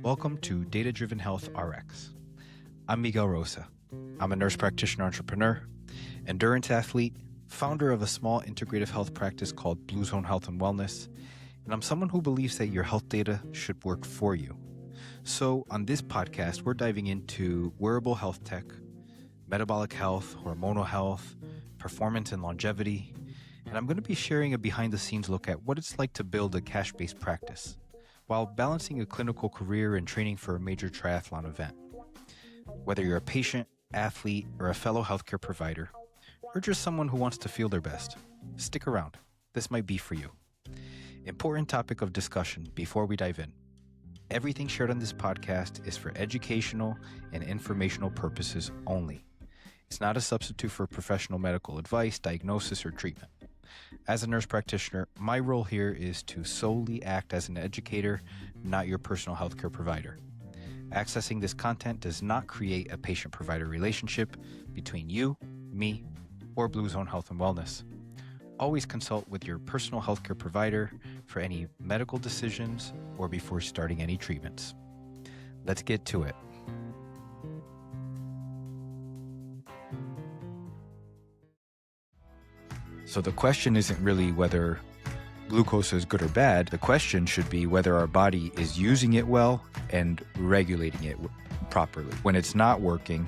Welcome to Data Driven Health RX. I'm Miguel Rosa. I'm a nurse practitioner entrepreneur, endurance athlete, founder of a small integrative health practice called Blue Zone Health and Wellness, and I'm someone who believes that your health data should work for you. So on this podcast, we're diving into wearable health tech, metabolic health, hormonal health, performance and longevity, and I'm going to be sharing a behind-the-scenes look at what it's like to build a cash-based practice while balancing a clinical career and training for a major triathlon event. Whether you're a patient, athlete, or a fellow healthcare provider, or just someone who wants to feel their best, stick around. This might be for you. Important topic of discussion before we dive in. Everything shared on this podcast is for educational and informational purposes only. It's not a substitute for professional medical advice, diagnosis, or treatment. As a nurse practitioner, my role here is to solely act as an educator, not your personal healthcare provider. Accessing this content does not create a patient-provider relationship between you, me, or Blue Zone Health and Wellness. Always consult with your personal healthcare provider for any medical decisions or before starting any treatments. Let's get to it. So the question isn't really whether glucose is good or bad. The question should be whether our body is using it well and regulating it properly. When it's not working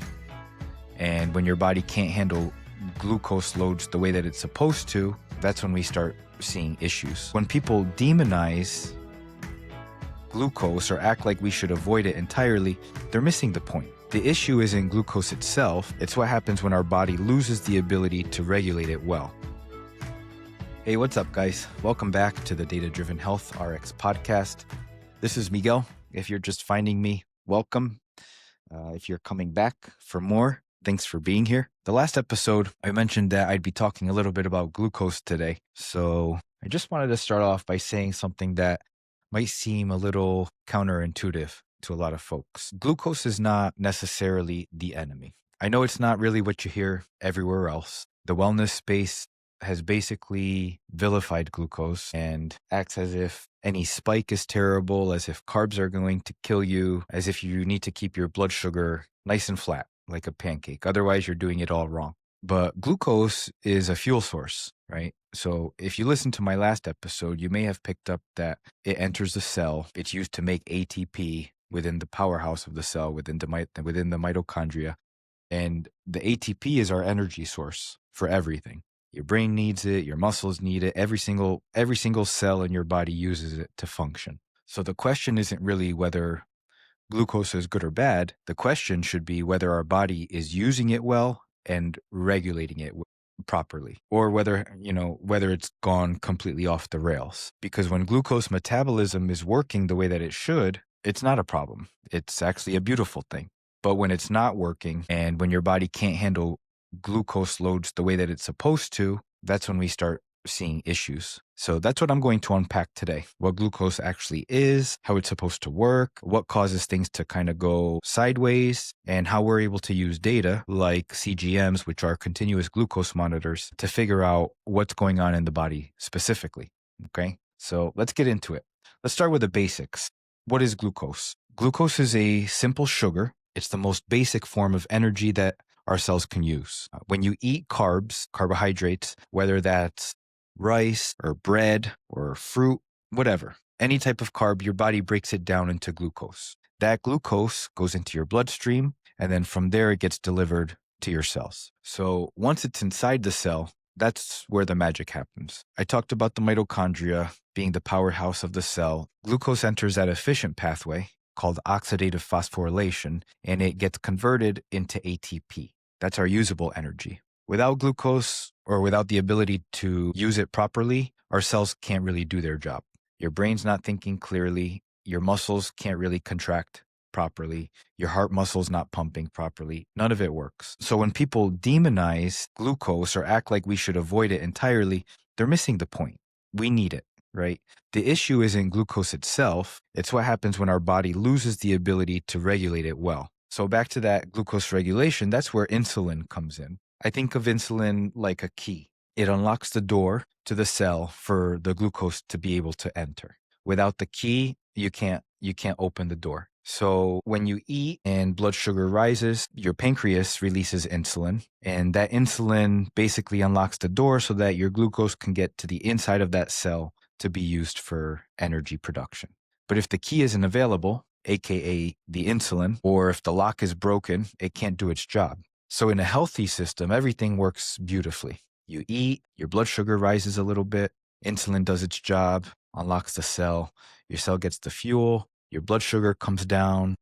and when your body can't handle glucose loads the way that it's supposed to, that's when we start seeing issues. When people demonize glucose or act like we should avoid it entirely, they're missing the point. The issue isn't glucose itself. It's what happens when our body loses the ability to regulate it well. Hey, what's up, guys? Welcome back to the Data Driven Health RX podcast. This is Miguel. If you're just finding me, welcome. If you're coming back for more, thanks for being here. The last episode, I mentioned that I'd be talking a little bit about glucose today. So I just wanted to start off by saying something that might seem a little counterintuitive to a lot of folks. Glucose is not necessarily the enemy. I know it's not really what you hear everywhere else. The wellness space has basically vilified glucose and acts as if any spike is terrible, as if carbs are going to kill you, as if you need to keep your blood sugar nice and flat like a pancake. Otherwise, you're doing it all wrong. But glucose is a fuel source, right? So if you listen to my last episode, you may have picked up that it enters the cell. It's used to make ATP within the powerhouse of the cell, within the mitochondria. And the ATP is our energy source for everything. Your brain needs it, your muscles need it, every single cell in your body uses it to function. So the question isn't really whether glucose is good or bad. The question should be whether our body is using it well and regulating it properly, or whether it's gone completely off the rails. Because when glucose metabolism is working the way that it should, it's not a problem. It's actually a beautiful thing. But when it's not working and when your body can't handle glucose loads the way that it's supposed to, that's when we start seeing issues. So that's what I'm going to unpack today. What glucose actually is, how it's supposed to work, what causes things to kind of go sideways, and how we're able to use data like CGMs, which are continuous glucose monitors, to figure out what's going on in the body specifically. Okay, so let's get into it. Let's start with the basics. What is glucose? Glucose is a simple sugar. It's the most basic form of energy that our cells can use. When you eat carbs, carbohydrates, whether that's rice or bread or fruit, whatever, any type of carb, your body breaks it down into glucose. That glucose goes into your bloodstream, and then from there it gets delivered to your cells. So once it's inside the cell, that's where the magic happens. I talked about the mitochondria being the powerhouse of the cell. Glucose enters that efficient pathway called oxidative phosphorylation, and it gets converted into ATP. That's our usable energy. Without glucose, or without the ability to use it properly, our cells can't really do their job. Your brain's not thinking clearly. Your muscles can't really contract properly. Your heart muscle's not pumping properly. None of it works. So when people demonize glucose or act like we should avoid it entirely, they're missing the point. We need it, right? The issue isn't glucose itself. It's what happens when our body loses the ability to regulate it well. So back to that glucose regulation, that's where insulin comes in. I think of insulin like a key. It unlocks the door to the cell for the glucose to be able to enter. Without the key, you can't open the door. So when you eat and blood sugar rises, your pancreas releases insulin, and that insulin basically unlocks the door so that your glucose can get to the inside of that cell to be used for energy production. But if the key isn't available, aka the insulin, or if the lock is broken, it can't do its job. So in a healthy system, everything works beautifully. You eat, your blood sugar rises a little bit, insulin does its job, unlocks the cell, your cell gets the fuel, your blood sugar comes down,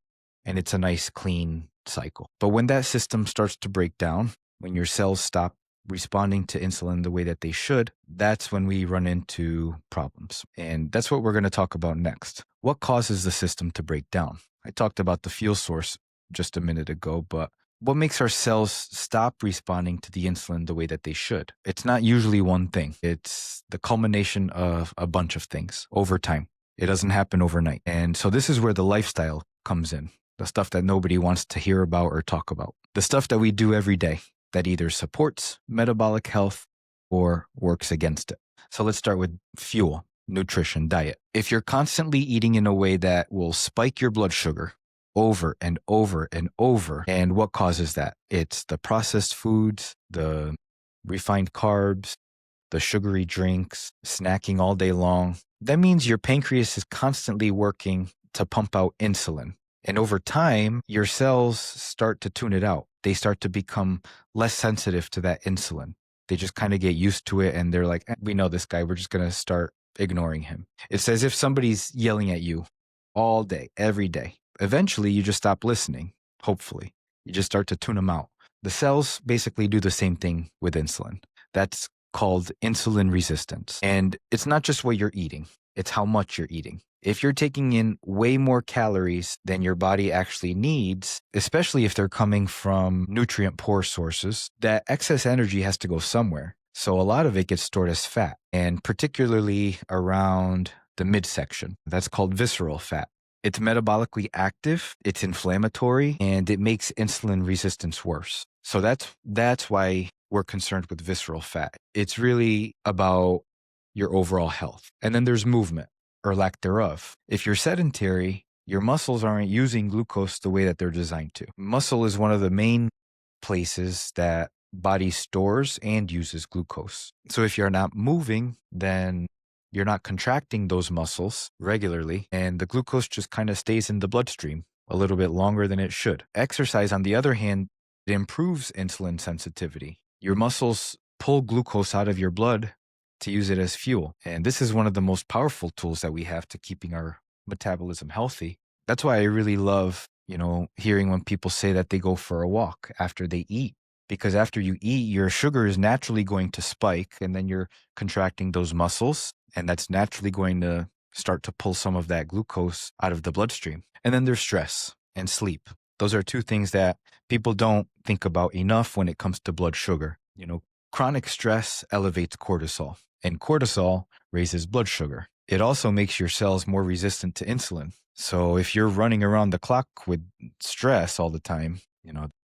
and it's a nice clean cycle. But when that system starts to break down, when your cells stop responding to insulin the way that they should, that's when we run into problems. And that's what we're going to talk about next. What causes the system to break down? I talked about the fuel source just a minute ago, but what makes our cells stop responding to the insulin the way that they should? It's not usually one thing. It's the culmination of a bunch of things over time. It doesn't happen overnight. And so this is where the lifestyle comes in, the stuff that nobody wants to hear about or talk about, the stuff that we do every day that either supports metabolic health or works against it. So let's start with fuel, nutrition, diet. If you're constantly eating in a way that will spike your blood sugar over and over and over, and what causes that? It's the processed foods, the refined carbs, the sugary drinks, snacking all day long. That means your pancreas is constantly working to pump out insulin. And over time, your cells start to tune it out. They start to become less sensitive to that insulin. They just kind of get used to it, and they're like, we know this guy, we're just going to start ignoring him. It's as if somebody's yelling at you all day, every day. Eventually, you just stop listening, hopefully. You just start to tune them out. The cells basically do the same thing with insulin. That's called insulin resistance. And it's not just what you're eating, it's how much you're eating. If you're taking in way more calories than your body actually needs, especially if they're coming from nutrient-poor sources, that excess energy has to go somewhere. So a lot of it gets stored as fat, and particularly around the midsection. That's called visceral fat. It's metabolically active, it's inflammatory, and it makes insulin resistance worse. So that's why we're concerned with visceral fat. It's really about your overall health. And then there's movement, or lack thereof. If you're sedentary, your muscles aren't using glucose the way that they're designed to. Muscle is one of the main places that body stores and uses glucose. So if you're not moving, then you're not contracting those muscles regularly, and the glucose just kind of stays in the bloodstream a little bit longer than it should. Exercise, on the other hand, it improves insulin sensitivity. Your muscles pull glucose out of your blood to use it as fuel. And this is one of the most powerful tools that we have to keeping our metabolism healthy. That's why I really love, hearing when people say that they go for a walk after they eat. Because after you eat, your sugar is naturally going to spike, and then you're contracting those muscles, and that's naturally going to start to pull some of that glucose out of the bloodstream. And then there's stress and sleep. Those are two things that people don't think about enough when it comes to blood sugar. Chronic stress elevates cortisol, and cortisol raises blood sugar. It also makes your cells more resistant to insulin. So if you're running around the clock with stress all the time,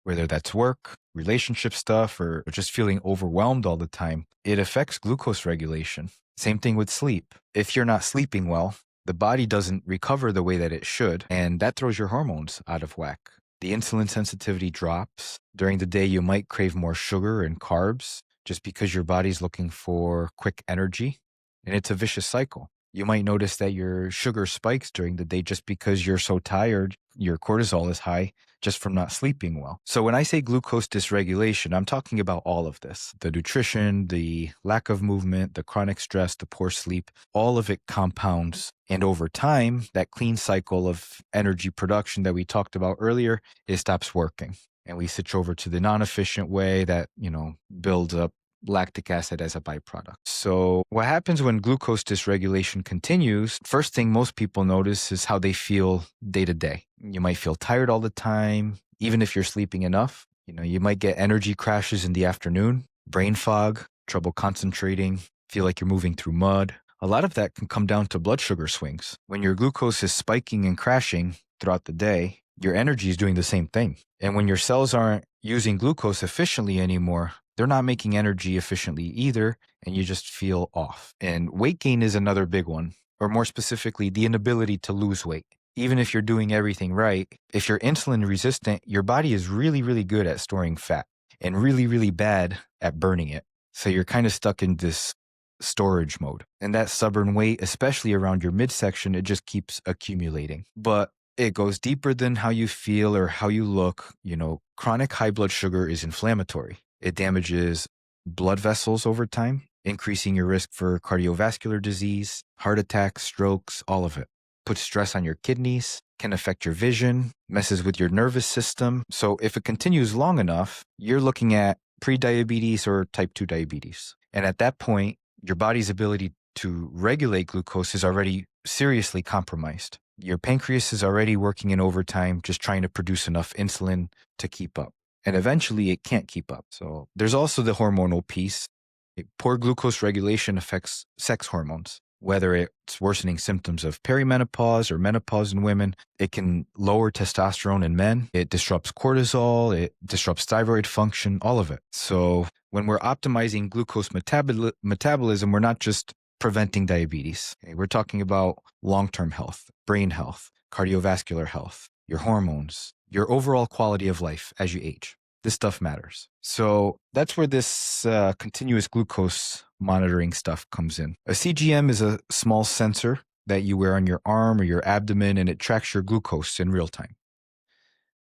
whether that's work, relationship stuff, or just feeling overwhelmed all the time, it affects glucose regulation. Same thing with sleep. If you're not sleeping well, the body doesn't recover the way that it should, and that throws your hormones out of whack. The insulin sensitivity drops. During the day, you might crave more sugar and carbs just because your body's looking for quick energy, and it's a vicious cycle. You might notice that your sugar spikes during the day just because you're so tired, your cortisol is high just from not sleeping well. So when I say glucose dysregulation, I'm talking about all of this. The nutrition, the lack of movement, the chronic stress, the poor sleep, all of it compounds. And over time, that clean cycle of energy production that we talked about earlier, it stops working. And we switch over to the non-efficient way that, builds up lactic acid as a byproduct. So what happens when glucose dysregulation continues, first thing most people notice is how they feel day to day. You might feel tired all the time, even if you're sleeping enough. You might get energy crashes in the afternoon, brain fog, trouble concentrating, feel like you're moving through mud. A lot of that can come down to blood sugar swings. When your glucose is spiking and crashing throughout the day, your energy is doing the same thing. And when your cells aren't using glucose efficiently anymore, they're not making energy efficiently either, and you just feel off. And weight gain is another big one, or more specifically, the inability to lose weight. Even if you're doing everything right, if you're insulin resistant, your body is really, really good at storing fat and really, really bad at burning it. So you're kind of stuck in this storage mode. And that stubborn weight, especially around your midsection, it just keeps accumulating. But it goes deeper than how you feel or how you look. Chronic high blood sugar is inflammatory. It damages blood vessels over time, increasing your risk for cardiovascular disease, heart attacks, strokes, all of it. Puts stress on your kidneys, can affect your vision, messes with your nervous system. So if it continues long enough, you're looking at prediabetes or type 2 diabetes. And at that point, your body's ability to regulate glucose is already seriously compromised. Your pancreas is already working in overtime, just trying to produce enough insulin to keep up. And eventually it can't keep up. So there's also the hormonal piece. Poor glucose regulation affects sex hormones. Whether it's worsening symptoms of perimenopause or menopause in women, it can lower testosterone in men. It disrupts cortisol, it disrupts thyroid function, all of it. So when we're optimizing glucose metabolism, we're not just preventing diabetes. Okay? We're talking about long-term health, brain health, cardiovascular health, your hormones, your overall quality of life as you age. This stuff matters. So that's where this continuous glucose monitoring stuff comes in. A CGM is a small sensor that you wear on your arm or your abdomen, and it tracks your glucose in real time,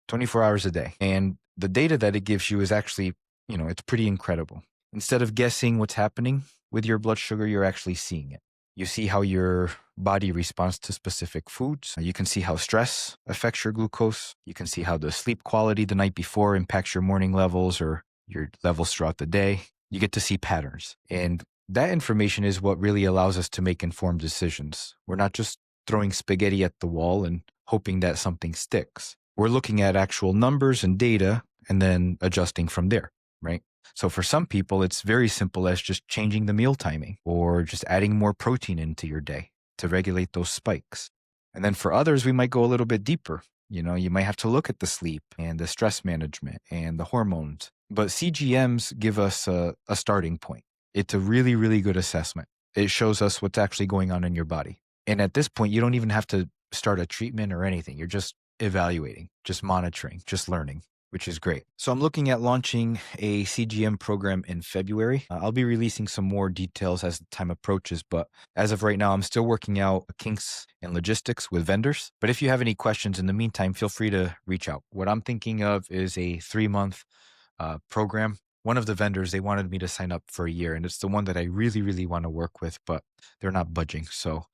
24 hours a day. And the data that it gives you is actually, it's pretty incredible. Instead of guessing what's happening with your blood sugar, you're actually seeing it. You see how your body responds to specific foods. You can see how stress affects your glucose. You can see how the sleep quality the night before impacts your morning levels or your levels throughout the day. You get to see patterns. And that information is what really allows us to make informed decisions. We're not just throwing spaghetti at the wall and hoping that something sticks. We're looking at actual numbers and data and then adjusting from there, right? So for some people, it's very simple as just changing the meal timing or just adding more protein into your day to regulate those spikes. And then for others, we might go a little bit deeper. You might have to look at the sleep and the stress management and the hormones. But CGMs give us a starting point. It's a really, really good assessment. It shows us what's actually going on in your body. And at this point, you don't even have to start a treatment or anything. You're just evaluating, just monitoring, just learning, which is great. So I'm looking at launching a CGM program in February. I'll be releasing some more details as the time approaches, but as of right now, I'm still working out kinks and logistics with vendors. But if you have any questions in the meantime, feel free to reach out. What I'm thinking of is a 3-month program. One of the vendors, they wanted me to sign up for a year, and it's the one that I really, really want to work with, but they're not budging. So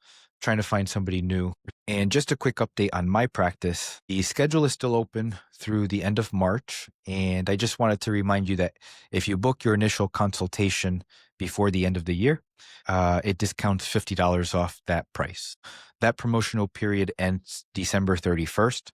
trying to find somebody new. And just a quick update on my practice. The schedule is still open through the end of March. And I just wanted to remind you that if you book your initial consultation before the end of the year, it discounts $50 off that price. That promotional period ends December 31st.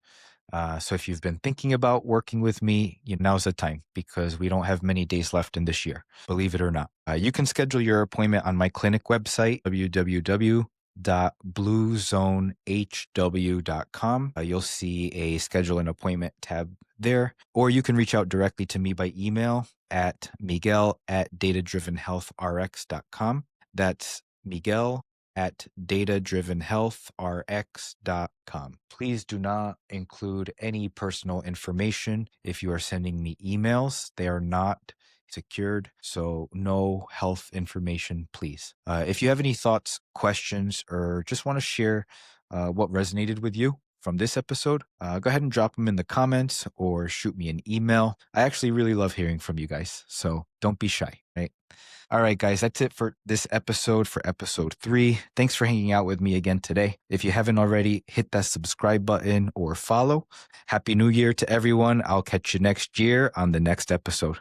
So if you've been thinking about working with me, now's the time because we don't have many days left in this year, believe it or not. You can schedule your appointment on my clinic website, www.bluezonehw.com. You'll see a schedule an appointment tab there, or you can reach out directly to me by email at miguel@datadrivenhealthrx.com. That's miguel@datadrivenhealthrx.com. Please do not include any personal information if you are sending me emails. They are not secured, so no health information, please. If you have any thoughts, questions, or just want to share what resonated with you from this episode, go ahead and drop them in the comments or shoot me an email. I actually really love hearing from you guys, so don't be shy, right? All right, guys, that's it for this episode, for episode 3. Thanks for hanging out with me again today. If you haven't already, hit that subscribe button or follow. Happy New Year to everyone. I'll catch you next year on the next episode.